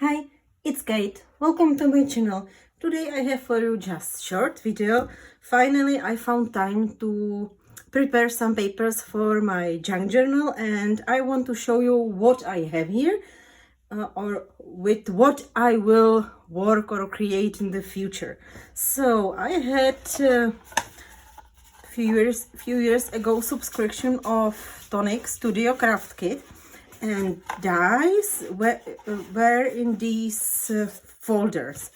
Hi, it's Kate. Welcome to my channel. Today I have for you just short video. Finally, I found time to prepare some papers for my junk journal and I want to show you what I have here or with what I will work or create in the future. So I had few years ago subscription of Tonic Studio Craft Kit, and dies were in these folders,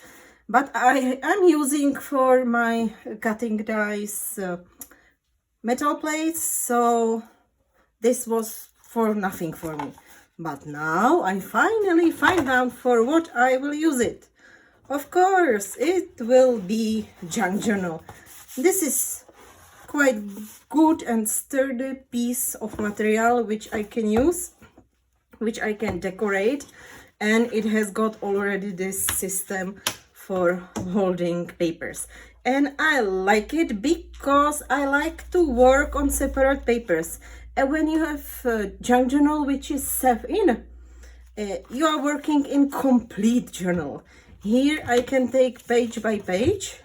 but I'm using for my cutting dies metal plates, so this was for nothing for me. But now I finally find out for what I will use it. Of course, it will be junk journal. This is quite good and sturdy piece of material which I can use, which I can decorate, and it has got already this system for holding papers, and I like it because I like to work on separate papers. And when you have a junk journal which is set in, you are working in complete journal. Here I can take page by page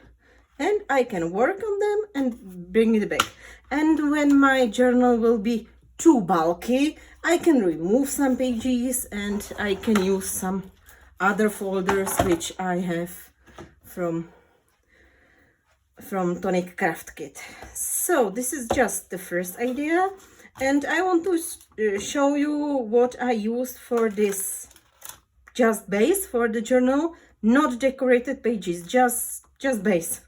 and I can work on them and bring it back. And when my journal will be too bulky, I can remove some pages and I can use some other folders which I have from Tonic Craft Kit. So this is just the first idea, and I want to show you what I used for this just base for the journal, not decorated pages, just base.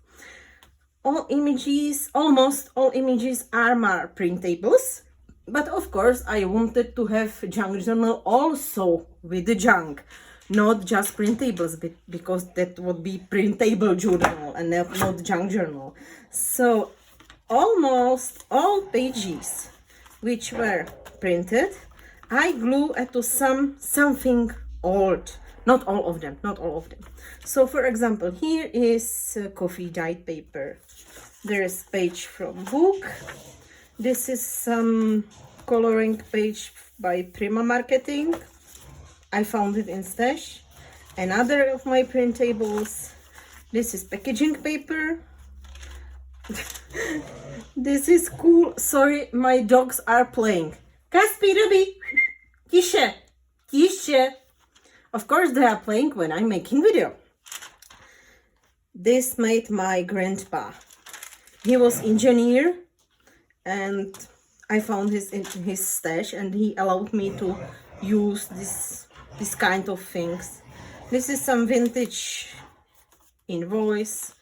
All images, almost all images are my printables, but of course I wanted to have junk journal also with the junk, not just printables, because that would be printable journal and not junk journal. So almost all pages which were printed, I glue to something old. Not all of them. So for example, here is coffee dyed paper. There is page from book. This is some coloring page by Prima Marketing. I found it in stash. Another of my printables. This is packaging paper. This is cool. Sorry, my dogs are playing. Kaspi, Ruby, Kishe, Kishe. Of course they are playing when I'm making video. This made my grandpa. He was engineer and I found his in his stash and he allowed me to use this kind of things. This is some vintage invoice,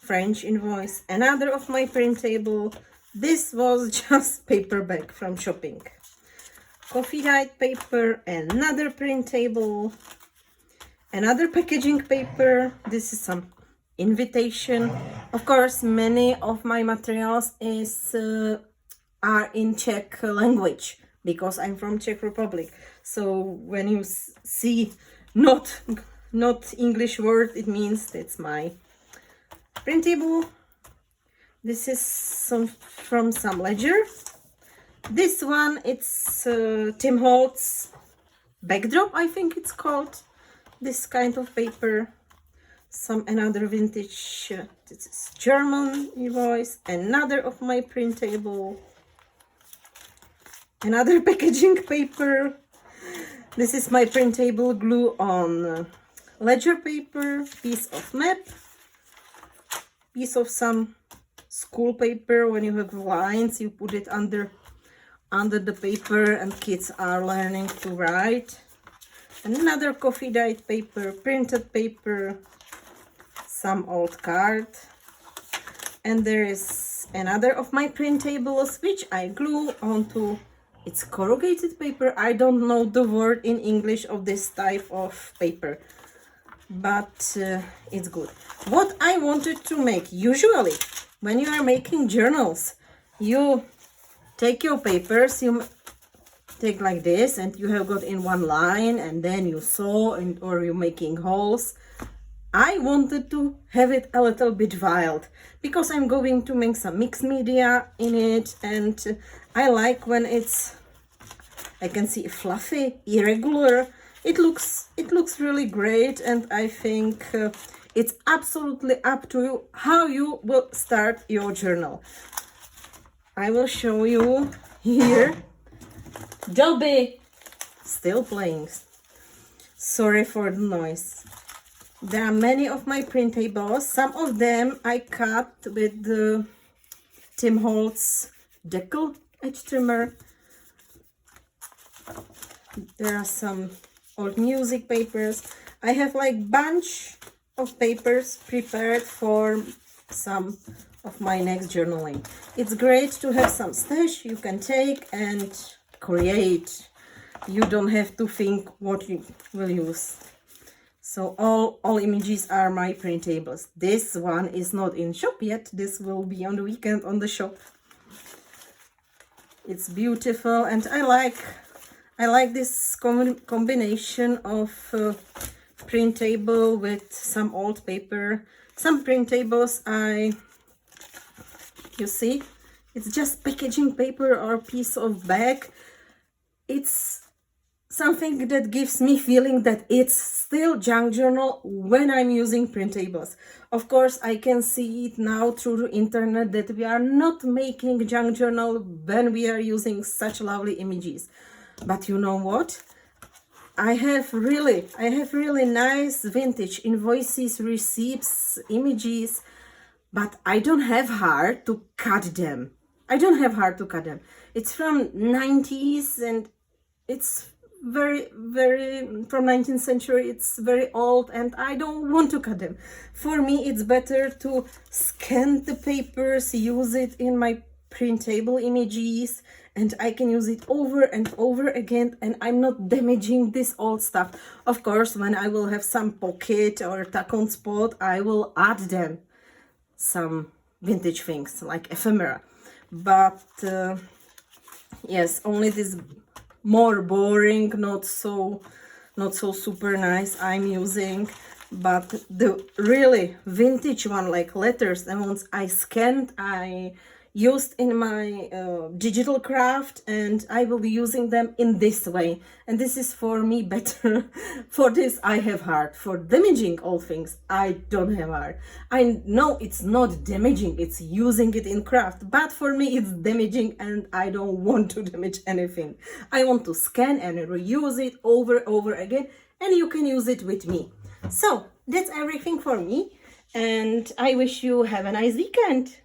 French invoice. Another of my printable. This was just paperback from shopping. Coffee dyed paper, another printable, another packaging paper. This is some invitation. Of course, many of my materials are in Czech language because I'm from Czech Republic. So when you see not English word, it means that's my printable. This is from some ledger. This one, it's Tim Holtz backdrop, I think it's called. This kind of paper. Another vintage, this is German invoice. Another of my printable. Another packaging paper. This is my printable glue on ledger paper. Piece of map. Piece of some school paper. When you have lines, you put it under the paper and kids are learning to write. Another coffee dyed paper, printed paper, some old card, and there is another of my printables which I glue onto. It's corrugated paper. I don't know the word in English of this type of paper, but it's good. What I wanted to make, usually when you are making journals, you take your papers, you take like this and you have got in one line and then you sew or you're making holes. I wanted to have it a little bit wild because I'm going to make some mixed media in it, and I like when it's, I can see, fluffy, irregular. it looks really great, and I think it's absolutely up to you how you will start your journal. I will show you here. Dobby still playing. Sorry for the noise. There are many of my printables. Some of them I cut with the Tim Holtz Deckel edge trimmer. There are some old music papers. I have like bunch of papers prepared for some of my next journaling. It's great to have some stash you can take and create. You don't have to think what you will use. So all images are my printables. This one is not in shop yet. This will be on the weekend on the shop. It's beautiful, and I like this combination of printable with some old paper. Some printables you see, it's just packaging paper or piece of bag. It's something that gives me feeling that it's still junk journal when I'm using printables. Of course, I can see it now through the internet that we are not making junk journal when we are using such lovely images. But you know what? I have really nice vintage invoices, receipts, images, but I don't have heart to cut them. It's from 90s, and it's very from 19th century. It's very old, and I don't want to cut them. For me, it's better to scan the papers, use it in my printable images, and I can use it over and over again, and I'm not damaging this old stuff. Of course, when I will have some pocket or tack-on spot, I will add them some vintage things like ephemera. But yes, only this more boring, not so super nice I'm using. But the really vintage one, like letters, the ones I scanned, I used in my digital craft, and I will be using them in this way, and this is for me better. For this I have heart. For damaging all things, I don't have heart. I know it's not damaging, it's using it in craft, but for me it's damaging, and I don't want to damage anything. I want to scan and reuse it over again, and you can use it with me. So that's everything for me, and I wish you have a nice weekend.